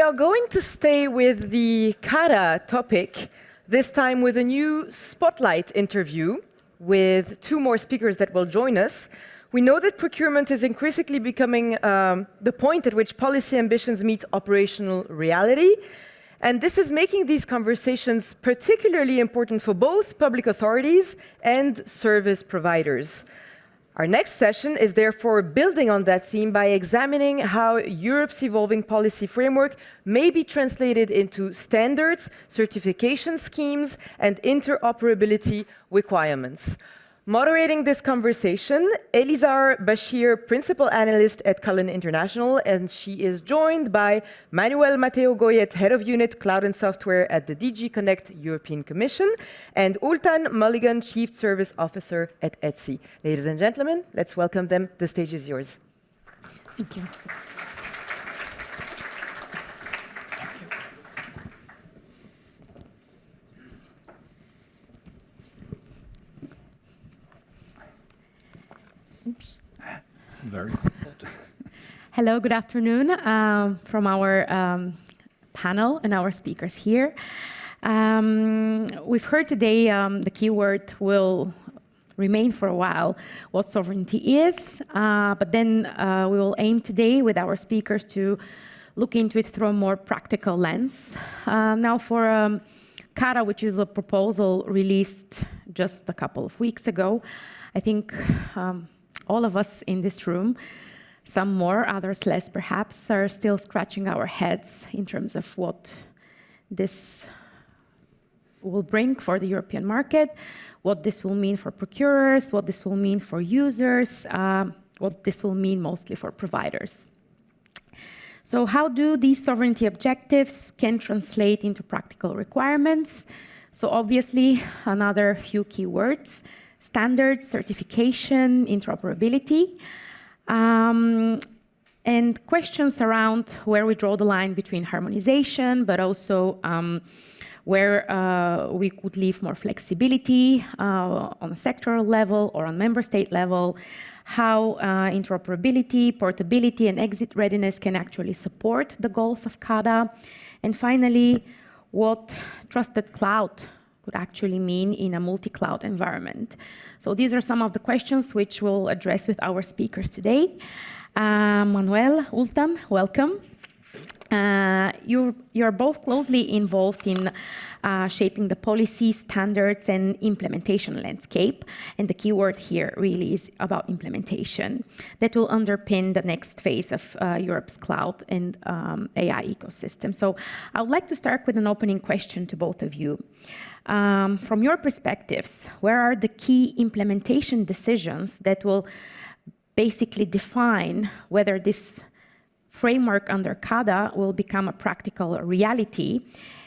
are going to stay with the CADA topic, this time with a new spotlight interview with two more speakers that will join us. We know that procurement is increasingly becoming the point at which policy ambitions meet operational reality. And this is making these conversations particularly important for both public authorities and service providers. Our next session is therefore building on that theme by examining how Europe's evolving policy framework may be translated into standards, certification schemes, and interoperability requirements. Moderating this conversation, Elisar Bashir, Principal Analyst at Cullen International, and she is joined by Manuel Mateo Goyet, Head of Unit Cloud and Software at the DG Connect European Commission, and Ultan Mulligan, Chief Service Officer at ETSI. Ladies and gentlemen, let's welcome them. The stage is yours. Thank you. Oops. Very good. Hello, good afternoon from our panel and our speakers here. We've heard today the keyword will remain for a while what sovereignty is, but then we will aim today with our speakers to look into it through a more practical lens. Now for CADA, which is a proposal released just a couple of weeks ago, I think all of us in this room, some more, others less perhaps, are still scratching our heads in terms of what this will bring for the European market, what this will mean for procurers, what this will mean for users, what this will mean mostly for providers. So how do these sovereignty objectives can translate into practical requirements? So obviously, another few key words: standards, certification, interoperability, and questions around where we draw the line between harmonization, but also where we could leave more flexibility on a sectoral level or on member state level, how interoperability, portability, and exit readiness can actually support the goals of CADA, and finally, what trusted cloud could actually mean in a multi-cloud environment. So these are some of the questions which we'll address with our speakers today. Manuel, Ultan, welcome. You're both closely involved in shaping the policy, standards, and implementation landscape. And the key word here really is about implementation that will underpin the next phase of Europe's cloud and AI ecosystem. So I would like to start with an opening question to both of you. From your perspectives, where are the key implementation decisions that will basically define whether this framework under CADA will become a practical reality,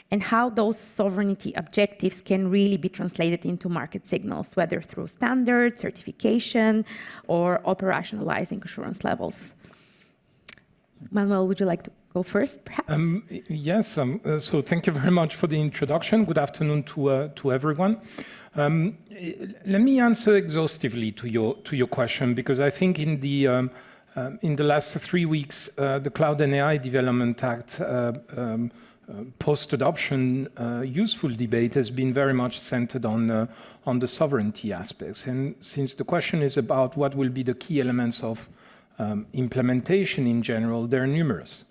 and how those sovereignty objectives can really be translated into market signals, whether through standards, certification, or operationalizing assurance levels? Manuel, would you like to go first, perhaps? Yes, so thank you very much for the introduction. Good afternoon to everyone. Let me answer exhaustively to your question, because I think in the last 3 weeks, the Cloud and AI Development Act post-adoption useful debate has been very much centered on the sovereignty aspects. And since the question is about what will be the key elements of implementation in general, there are numerous.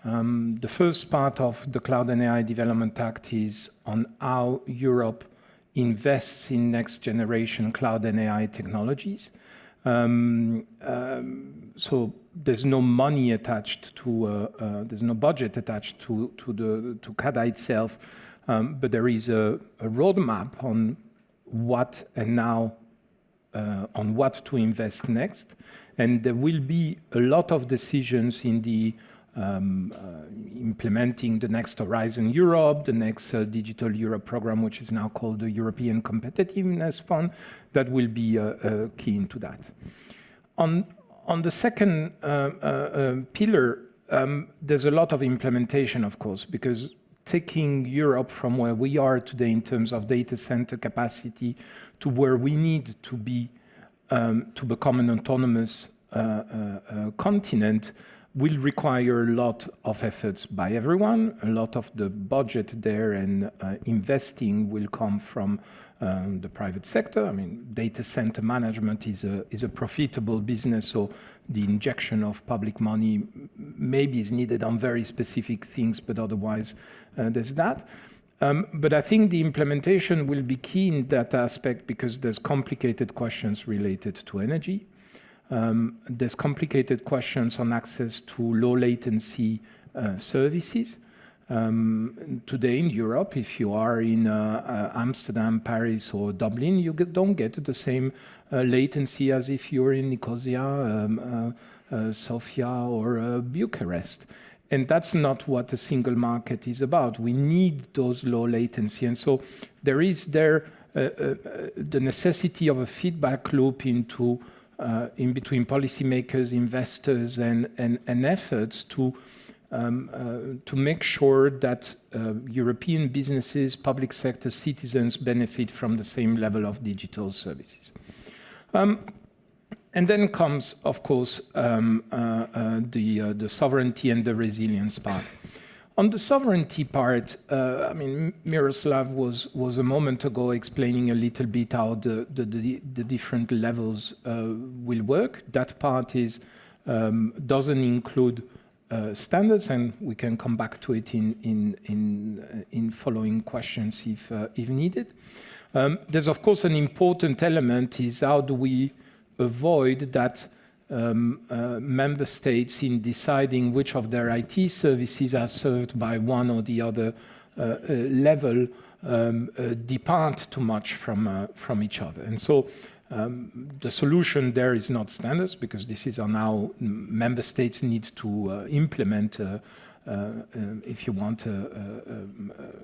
The first part of the Cloud and AI Development Act is on how Europe invests in next generation cloud and AI technologies. So there's no money attached to, there's no budget attached to CADA itself, but there is a roadmap on what and now on what to invest next. And there will be a lot of decisions in the implementing the next Horizon Europe, the next Digital Europe program, which is now called the European Competitiveness Fund, that will be key into that. On the second pillar, there's a lot of implementation, of course, because taking Europe from where we are today in terms of data center capacity to where we need to be to become an autonomous continent will require a lot of efforts by everyone. A lot of the budget there and investing will come from the private sector. I mean, data center management is a profitable business, so the injection of public money maybe is needed on very specific things, but otherwise there's that. But I think the implementation will be key in that aspect because there's complicated questions related to energy. There's complicated questions on access to low latency services. Today in Europe, if you are in Amsterdam, Paris, or Dublin, you don't get the same latency as if you're in Nicosia, Sofia, or Bucharest. And that's not what a single market is about. We need those low latency. And so there is the necessity of a feedback loop into in between policymakers, investors, and efforts to make sure that European businesses, public sector, citizens benefit from the same level of digital services. And then comes, of course, the sovereignty and the resilience part. On the sovereignty part, I mean, Miroslav was a moment ago explaining a little bit how the different levels will work. That part doesn't include standards, and we can come back to it in following questions if needed. There's, of course, an important element is how do we avoid that member states in deciding which of their IT services are served by one or the other level depart too much from each other. And so the solution there is not standards, because this is on how member states need to implement, if you want, a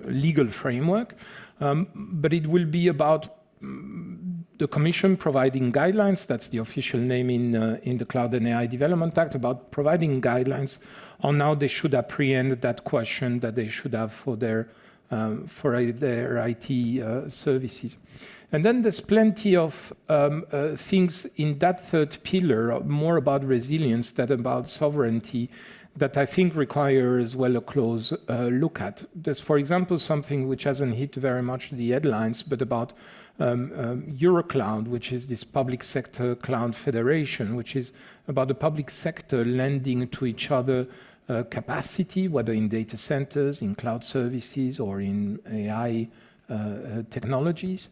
legal framework. But it will be about the Commission providing guidelines, that's the official name in the Cloud and AI Development Act, about providing guidelines on how they should apprehend that question that they should have for their IT services. And then there's plenty of things in that third pillar, more about resilience than about sovereignty, that I think require as well a close look at. There's, for example, something which hasn't hit very much the headlines, but about Eurocloud, which is this public sector cloud federation, which is about the public sector lending to each other capacity, whether in data centers, in cloud services, or in AI technologies.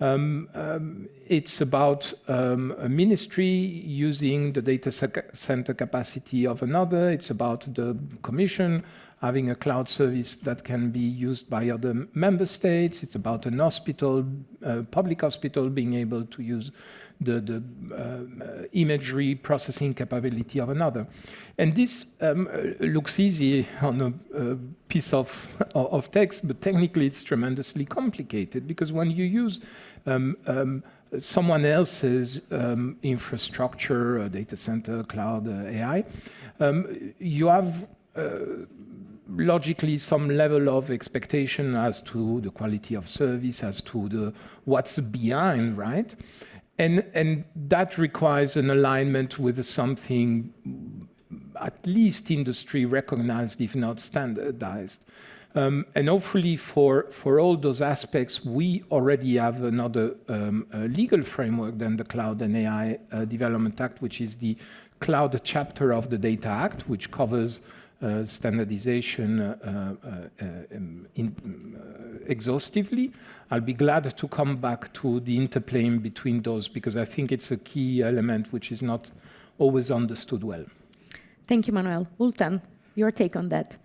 It's about a ministry using the data center capacity of another. It's about the Commission having a cloud service that can be used by other member states. It's about an hospital, public hospital, being able to use the imagery processing capability of another. And this looks easy on a piece of text, but technically it's tremendously complicated, because when you use someone else's infrastructure, data center, cloud, AI, you have logically some level of expectation as to the quality of service, as to what's behind, right? And that requires an alignment with something at least industry recognized, if not standardized. And hopefully for all those aspects, we already have another legal framework than the Cloud and AI Development Act, which is the Cloud chapter of the Data Act, which covers standardization exhaustively. I'll be glad to come back to the interplay in between those, because I think it's a key element which is not always understood well. Thank you, Manuel. Ultan, your take on that?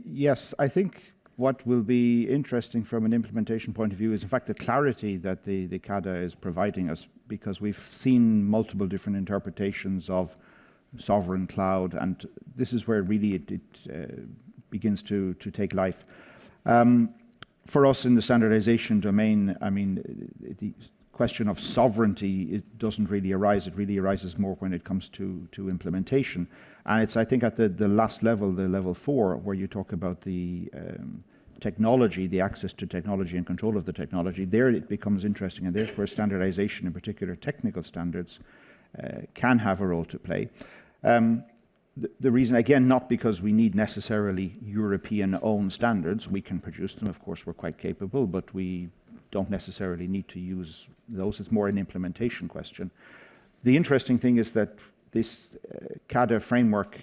Yes, I think what will be interesting from an implementation point of view is, in fact, the clarity that the CADA is providing us, because we've seen multiple different interpretations of sovereign cloud, and this is where really it begins to take life. For us in the standardization domain, I mean, the question of sovereignty, it doesn't really arise. It really arises more when it comes to implementation. And it's, I think, at the last level, the level 4, where you talk about the technology, the access to technology and control of the technology. There it becomes interesting, and there's where standardization, in particular technical standards, can have a role to play. The reason, again, not because we need necessarily European-owned standards. We can produce them, of course, we're quite capable, but we don't necessarily need to use those. It's more an implementation question. The interesting thing is that this CADA framework,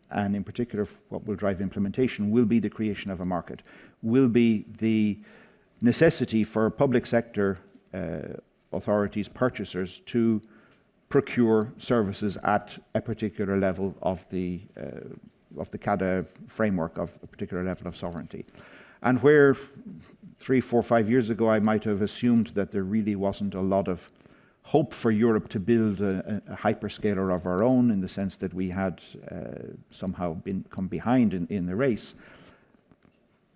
and in particular what will drive implementation, will be the creation of a market, will be the necessity for public sector authorities, purchasers, to procure services at a particular level of the CADA framework, of a particular level of sovereignty. And where 3, 4, 5 years ago I might have assumed that there really wasn't a lot of hope for Europe to build a hyperscaler of our own, in the sense that we had somehow come behind in the race.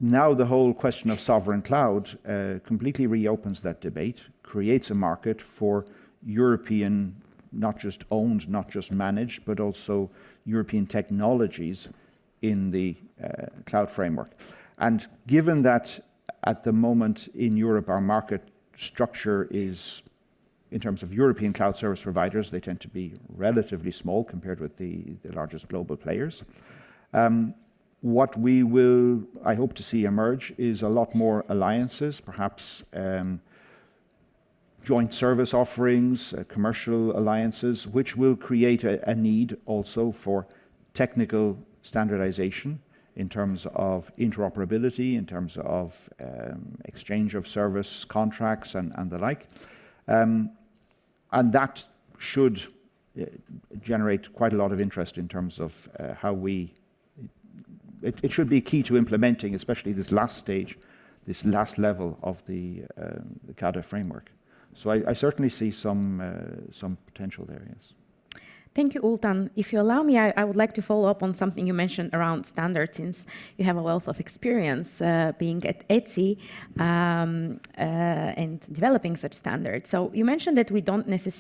Now the whole question of sovereign cloud completely reopens that debate, creates a market for European, not just owned, not just managed, but also European technologies in the cloud framework. And given that at the moment in Europe our market structure is, in terms of European cloud service providers, they tend to be relatively small compared with the largest global players. What we will, I hope to see emerge, is a lot more alliances, perhaps joint service offerings, commercial alliances, which will create a need also for technical standardization in terms of interoperability, in terms of exchange of service contracts and the like. And that should generate quite a lot of interest in terms of how we... It should be key to implementing, especially this last stage, this last level of the CADA framework. So I certainly see some potential there, yes. Thank you, Ultan. If you allow me, I would like to follow up on something you mentioned around standards, since you have a wealth of experience being at ETSI and developing such standards. So you mentioned that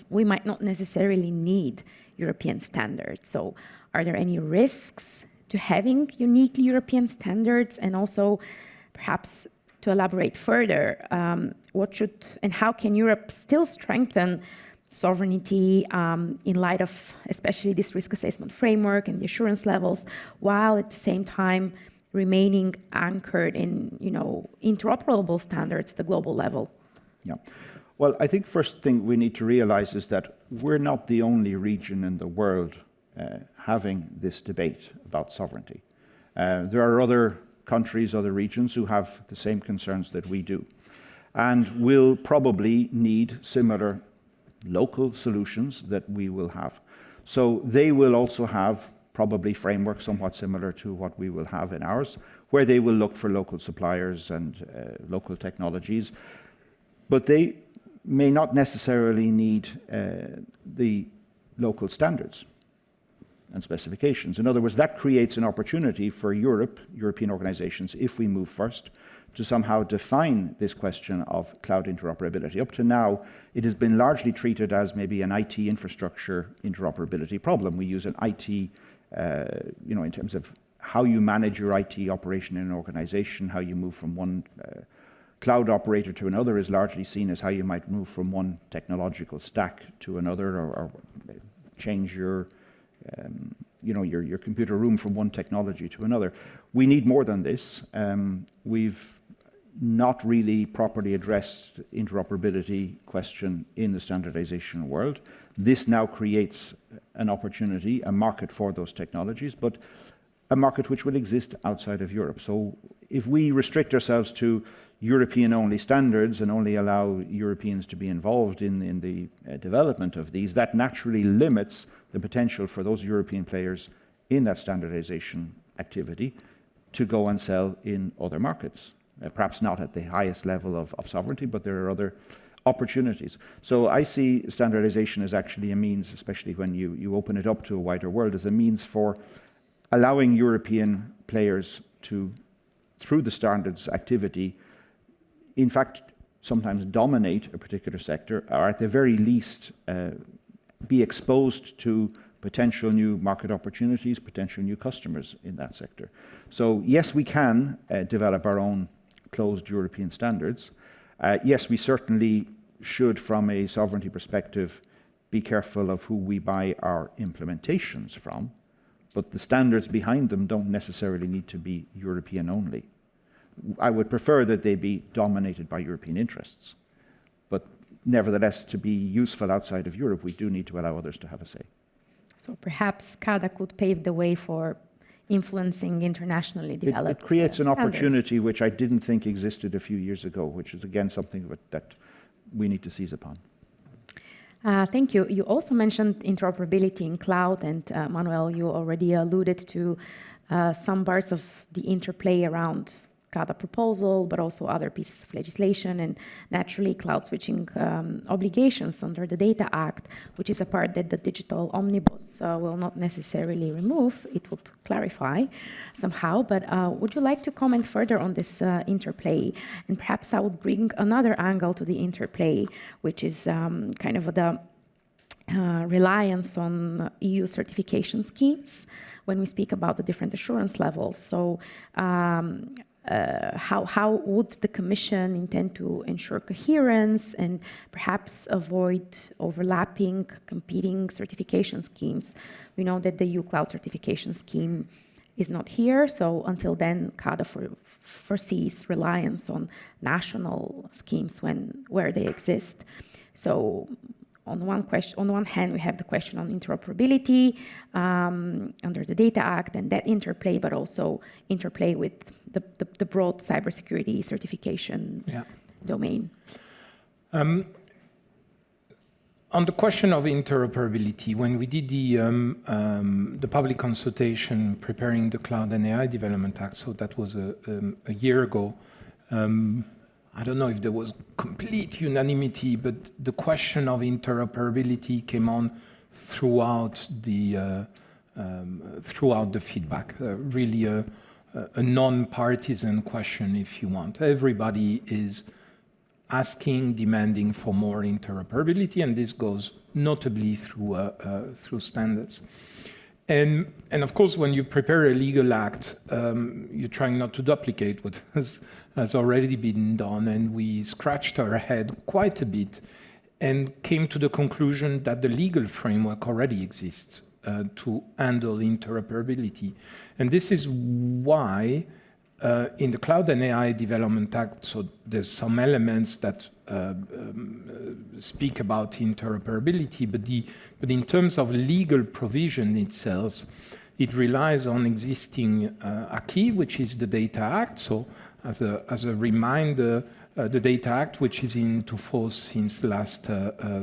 we might not necessarily need European standards. So are there any risks to having uniquely European standards? And also, perhaps to elaborate further, what should and how can Europe still strengthen sovereignty in light of especially this risk assessment framework and the assurance levels, while at the same time remaining anchored in, interoperable standards at the global level? Yeah. Well, I think first thing we need to realize is that we're not the only region in the world having this debate about sovereignty. There are other countries, other regions who have the same concerns that we do, and will probably need similar local solutions that we will have. So they will also have probably frameworks somewhat similar to what we will have in ours, where they will look for local suppliers and local technologies, but they may not necessarily need the local standards and specifications. In other words, that creates an opportunity for European organizations, if we move first, to somehow define this question of cloud interoperability. Up to now, it has been largely treated as maybe an IT infrastructure interoperability problem. We use an IT, in terms of how you manage your IT operation in an organization, how you move from one cloud operator to another is largely seen as how you might move from one technological stack to another, or change your computer room from one technology to another. We need more than this. We've not really properly addressed interoperability question in the standardization world. This now creates an opportunity, a market for those technologies, but a market which will exist outside of Europe. So if we restrict ourselves to European-only standards and only allow Europeans to be involved in the development of these, that naturally limits the potential for those European players in that standardization activity to go and sell in other markets. Perhaps not at the highest level of sovereignty, but there are other opportunities. So I see standardization as actually a means, especially when you open it up to a wider world, as a means for allowing European players to, through the standards activity, in fact, sometimes dominate a particular sector, or at the very least be exposed to potential new market opportunities, potential new customers in that sector. So yes, we can develop our own closed European standards. Yes, we certainly should, from a sovereignty perspective, be careful of who we buy our implementations from. but the standards behind them don't necessarily need to be European only. I would prefer that they be dominated by European interests, but nevertheless, to be useful outside of Europe, we do need to allow others to have a say. So perhaps CADA could pave the way for influencing internationally developed It creates an standards. opportunity which I didn't think existed a few years ago, which is again something that we need to seize upon. Thank you. You also mentioned interoperability in cloud, and Manuel, you already alluded to some parts of the interplay around CADA proposal, but also other pieces of legislation, and naturally cloud switching obligations under the Data Act, which is a part that the digital omnibus will not necessarily remove. It would clarify somehow, but would you like to comment further on this interplay? And perhaps I would bring another angle to the interplay, which is kind of the reliance on EU certification schemes when we speak about the different assurance levels. So how would the Commission intend to ensure coherence and perhaps avoid overlapping, competing certification schemes? We know that the EU Cloud Certification Scheme is not here, so until then, CADA foresees reliance on national schemes where they exist. So on one hand, we have the question on interoperability under the Data Act and that interplay, but also interplay with the broad cybersecurity certification domain. On the question of interoperability, when we did the public consultation preparing the Cloud and AI Development Act, so that was a year ago, I don't know if there was complete unanimity, but the question of interoperability came on throughout the feedback. Really a non-partisan question, if you want. Everybody is asking, demanding for more interoperability, and this goes notably through standards. And of course, when you prepare a legal act, you're trying not to duplicate what has already been done, and we scratched our head quite a bit and came to the conclusion that the legal framework already exists to handle interoperability. And this is why in the Cloud and AI Development Act, so there's some elements that speak about interoperability, but in terms of legal provision itself, it relies on existing acquis, which is the Data Act. So as a reminder, the Data Act, which is into force since last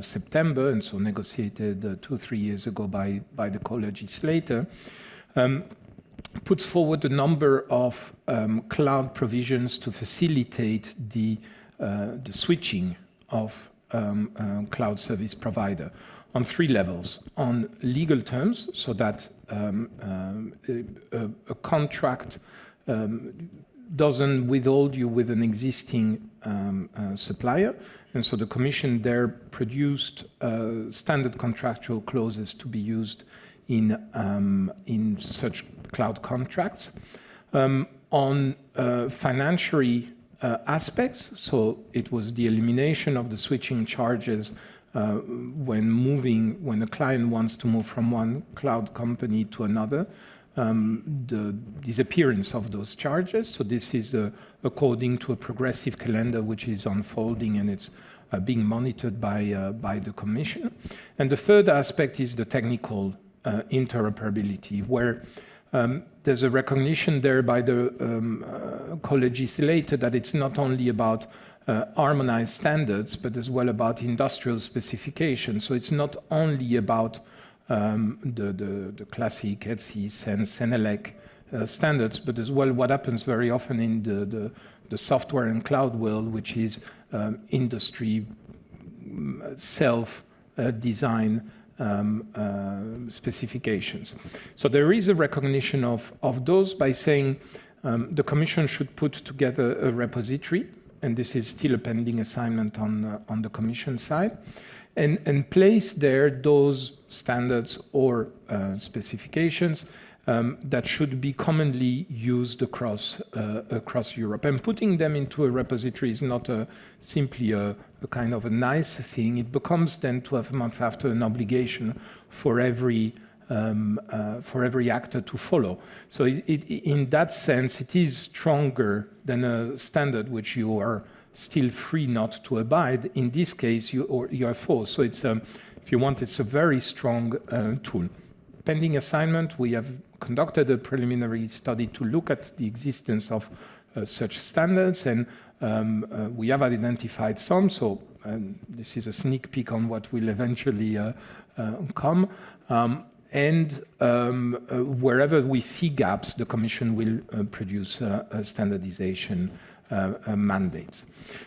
September, and so negotiated 2-3 years ago by the co-legislator, puts forward a number of cloud provisions to facilitate the switching of cloud service provider on 3 levels. On legal terms, so that a contract doesn't withhold you with an existing supplier. And so the Commission there produced standard contractual clauses to be used in such cloud contracts. On financial aspects, so it was the elimination of the switching charges when a client wants to move from one cloud company to another, the disappearance of those charges. So this is according to a progressive calendar which is unfolding, and it's being monitored by the Commission. And the third aspect is the technical interoperability, where there's a recognition there by the co-legislator that it's not only about harmonized standards, but as well about industrial specifications. So it's not only about the classic ETSI, CEN-CENELEC standards, but as well what happens very often in the software and cloud world, which is industry self-design specifications. So there is a recognition of those by saying the Commission should put together a repository, and this is still a pending assignment on the Commission side, and place there those standards or specifications that should be commonly used across Europe. And putting them into a repository is not simply a kind of a nice thing. It becomes then 12 months after an obligation for every for every actor to follow. So in that sense, it is stronger than a standard which you are still free not to abide. In this case, you are forced. So it's, if you want, it's a very strong tool. Pending assignment, we have conducted a preliminary study to look at the existence of such standards, and we have identified some. So this is a sneak peek on what will eventually come. Wherever we see gaps, the Commission will produce standardization mandates.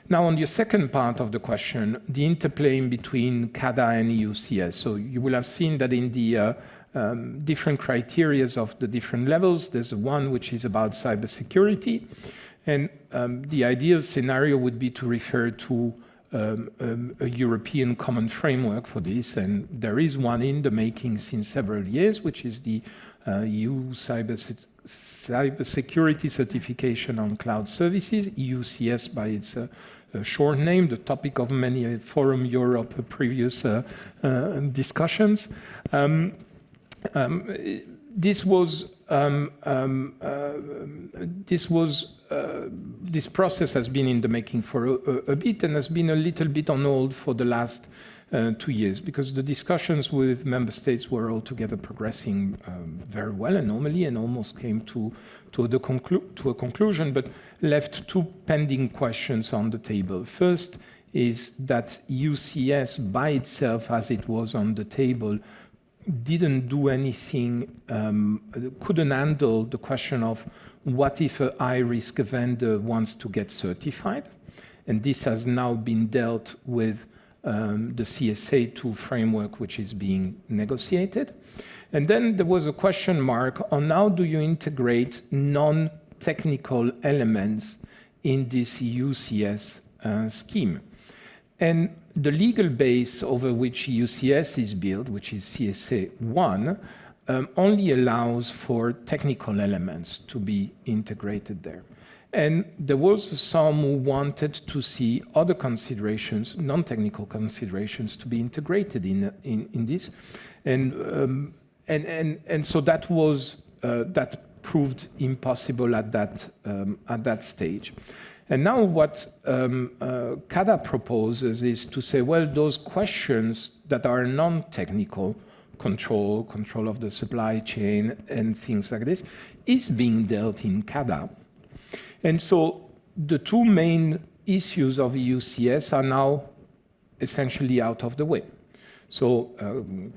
Now, on the second part of the question, the interplay between CADA and EUCS. So you will have seen that in the different criteria of the different levels, there's one which is about cybersecurity. And the ideal scenario would be to refer to a European common framework for this, and there is one in the making since several years, which is the EU Cybersecurity Certification on Cloud Services, EUCS by its short name, the topic of many Forum Europe previous discussions. This process has been in the making for a bit and has been a little bit on hold for the last 2 years, because the discussions with member states were altogether progressing very well and normally, and almost came to a conclusion, but left 2 pending questions on the table. First is that EUCS by itself, as it was on the table, didn't do anything, couldn't handle the question of what if a high-risk vendor wants to get certified. And this has now been dealt with the CSA2 framework, which is being negotiated. And then there was a question mark on how do you integrate non-technical elements in this EUCS scheme. And the legal base over which EUCS is built, which is CSA1, only allows for technical elements to be integrated there. And there was some who wanted to see other considerations, non-technical considerations, to be integrated in this. And so that was, that proved impossible at that stage. And now what CADA proposes is to say, well, those questions that are non-technical, control of the supply chain and things like this, is being dealt in CADA. And so the 2 main issues of EUCS are now essentially out of the way. So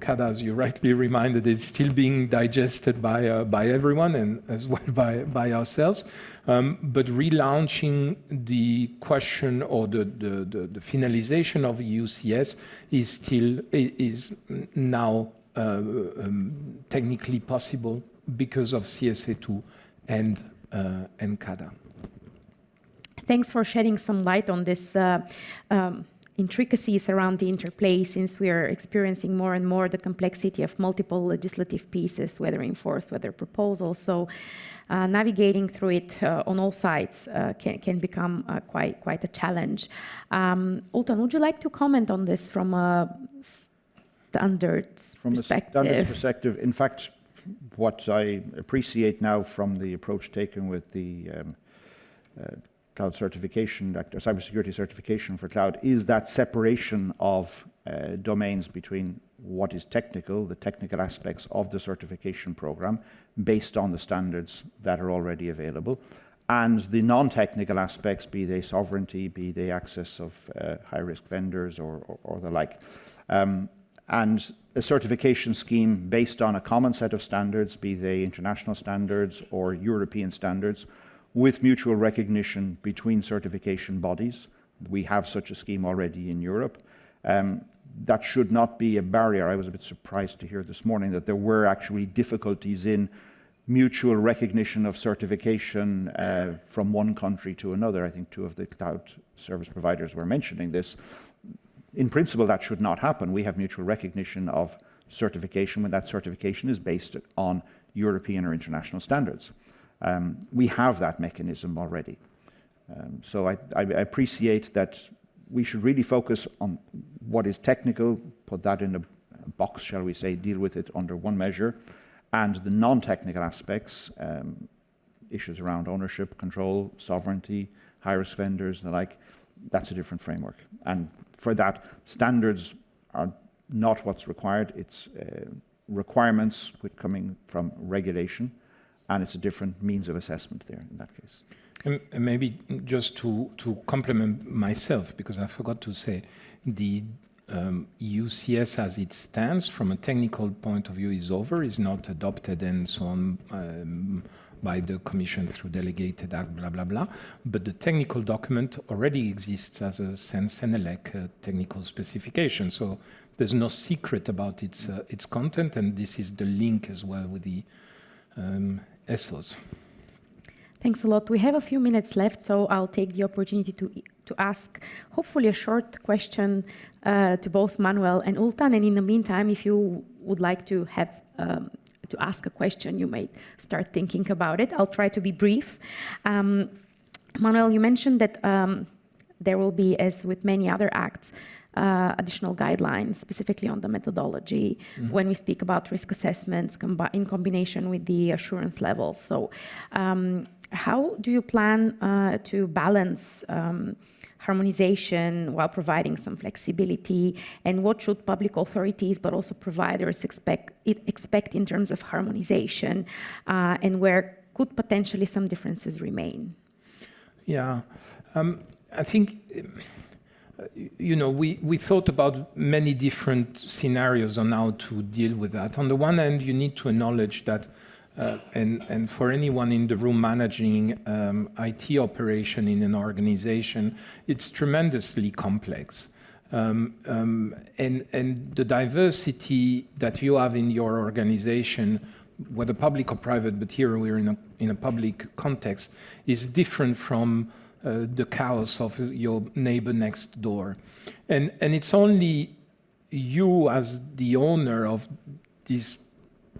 CADA, as you rightly reminded, is still being digested by everyone and as well by ourselves. But relaunching the question or the finalization of EUCS is now technically possible because of CSA2 and CADA. Thanks for shedding some light on this intricacies around the interplay, since we are experiencing more and more the complexity of multiple legislative pieces, whether enforced, whether proposals. So navigating through it on all sides can become quite a challenge. Ultan, would you like to comment on this from a standards perspective? From a standards perspective, in fact, what I appreciate now from the approach taken with the Cloud Certification Act, or Cybersecurity Certification for Cloud, is that separation of domains between what is technical, the technical aspects of the certification program, based on the standards that are already available, and the non-technical aspects, be they sovereignty, be they access of high-risk vendors or the like. And a certification scheme based on a common set of standards, be they international standards or European standards, with mutual recognition between certification bodies. We have such a scheme already in Europe. That should not be a barrier. I was a bit surprised to hear this morning that there were actually difficulties in mutual recognition of certification from one country to another. I think 2 of the cloud service providers were mentioning this. In principle, that should not happen. We have mutual recognition of certification when that certification is based on European or international standards. We have that mechanism already. So I appreciate that we should really focus on what is technical, put that in a box, shall we say, deal with it under one measure, and the non-technical aspects, issues around ownership, control, sovereignty, high-risk vendors, and the like, that's a different framework. And for that, standards are not what's required. It's requirements coming from regulation, and it's a different means of assessment there in that case. And maybe just to complement myself, because I forgot to say, the EUCS as it stands from a technical point of view is over, is not adopted and so on by the Commission through delegated act, blah, blah, blah. But the technical document already exists as a CEN-CENELEC technical specification. So there's no secret about its content, and this is the link as well with the ESOs. Thanks a lot. We have a few minutes left, so I'll take the opportunity to ask hopefully a short question to both Manuel and Ultan. And in the meantime, if you would like to have to ask a question, you may start thinking about it. I'll try to be brief. Manuel, you mentioned that there will be, as with many other acts, additional guidelines, specifically on the methodology, when we speak about risk assessments in combination with the assurance levels. So how do you plan to balance harmonization while providing some flexibility, and what should public authorities but also providers expect in terms of harmonization, and where could potentially some differences remain? Yeah, I think we thought about many different scenarios on how to deal with that. On the one hand, you need to acknowledge that, and for anyone in the room managing IT operation in an organization, it's tremendously complex. And the diversity that you have in your organization, whether public or private, but here we're in a public context, is different from the chaos of your neighbor next door. And it's only you as the owner of this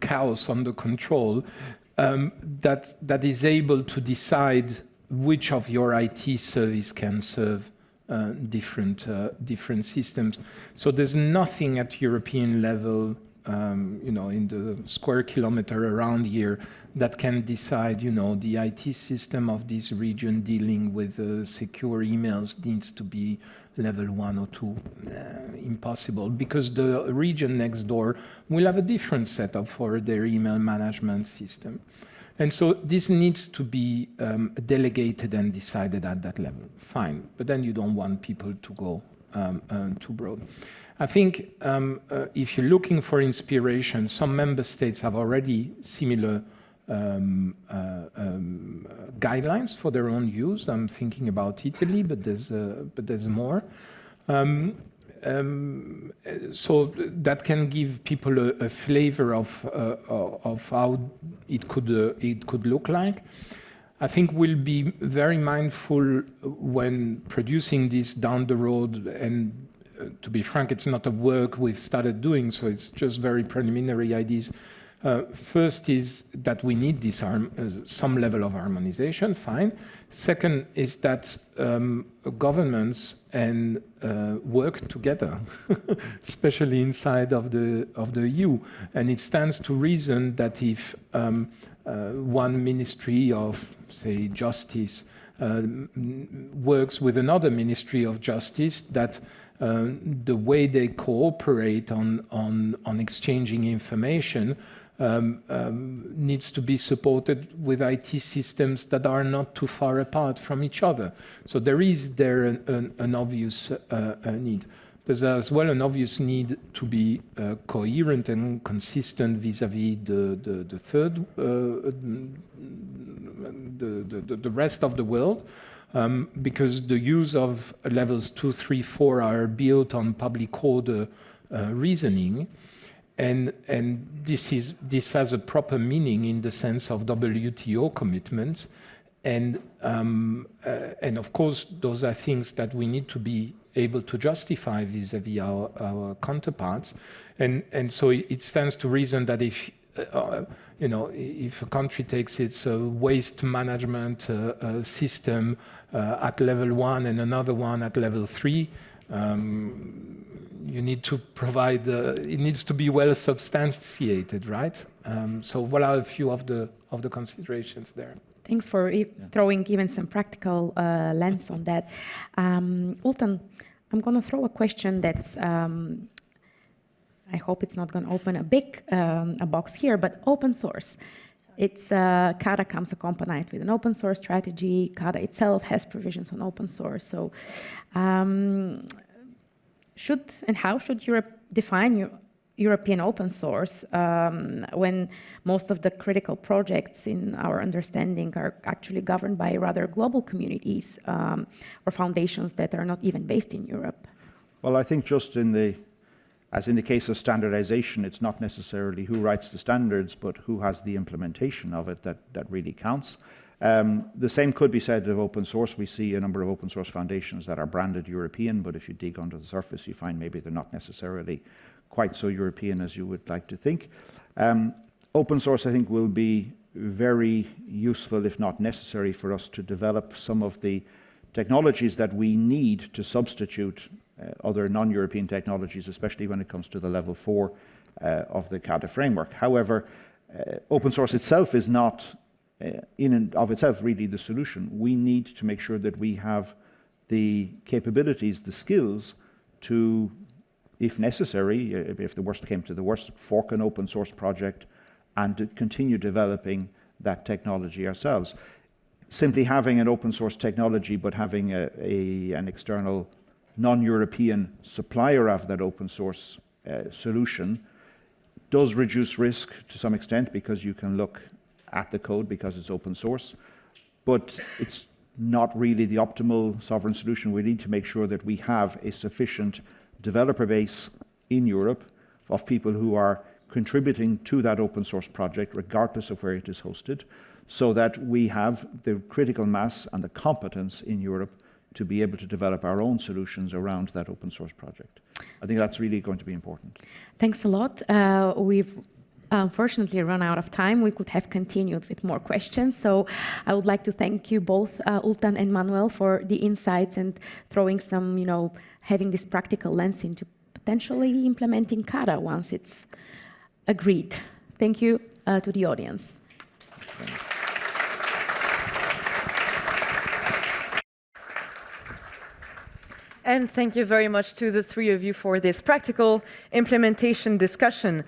chaos under control that is able to decide which of your IT service can serve different systems. So there's nothing at European level in the square kilometer around here that can decide, the IT system of this region dealing with secure emails needs to be level 1 or 2. Impossible, because the region next door will have a different setup for their email management system. And so this needs to be delegated and decided at that level. Fine, but then you don't want people to go too broad. I think if you're looking for inspiration, some member states have already similar guidelines for their own use. I'm thinking about Italy, but there's more. So that can give people a flavor of how it could look like. I think we'll be very mindful when producing this down the road, and to be frank, it's not a work we've started doing, so it's just very preliminary ideas. First is that we need this some level of harmonization, fine. Second is that governments and work together, especially inside of the EU. And it stands to reason that if one ministry of, say, justice works with another ministry of justice, that the way they cooperate on exchanging information needs to be supported with IT systems that are not too far apart from each other. So there is an obvious need. There's as well an obvious need to be coherent and consistent vis-à-vis the third, the rest of the world. Because the use of levels 2, 3, 4 are built on public order reasoning, and this has a proper meaning in the sense of WTO commitments, and of course those are things that we need to be able to justify vis-à-vis our counterparts, and so it stands to reason that if if a country takes its waste management system at level 1 and another one at level 3, you need to provide, it needs to be well substantiated, right? So what are a few of the considerations there? Thanks for throwing even some practical lens on that. Ultan, I'm going to throw a question that's, I hope it's not going to open a big a box here, but open source. It's CADA comes accompanied with an open source strategy. CADA itself has provisions on open source. So should and how should Europe define European open source when most of the critical projects in our understanding are actually governed by rather global communities or foundations that are not even based in Europe? Well, I think just as in the case of standardization, it's not necessarily who writes the standards, but who has the implementation of it that really counts. The same could be said of open source. We see a number of open source foundations that are branded European, but if you dig under the surface, you find maybe they're not necessarily quite so European as you would like to think. Open source, I think, will be very useful, if not necessary, for us to develop some of the technologies that we need to substitute other non-European technologies, especially when it comes to the level 4 of the CADA framework. However, open source itself is not in and of itself really the solution. We need to make sure that we have the capabilities, the skills to, if necessary, if the worst came to the worst, fork an open source project and to continue developing that technology ourselves. Simply having an open source technology but having an external non-European supplier of that open source solution does reduce risk to some extent because you can look at the code because it's open source, but it's not really the optimal sovereign solution. We need to make sure that we have a sufficient developer base in Europe of people who are contributing to that open source project, regardless of where it is hosted, so that we have the critical mass and the competence in Europe to be able to develop our own solutions around that open source project. I think that's really going to be important. Thanks a lot. We've unfortunately run out of time. We could have continued with more questions. So I would like to thank you both, Ultan and Manuel, for the insights and throwing some, having this practical lens into potentially implementing CADA once it's agreed. Thank you to the audience. And thank you very much to the three of you for this practical implementation discussion.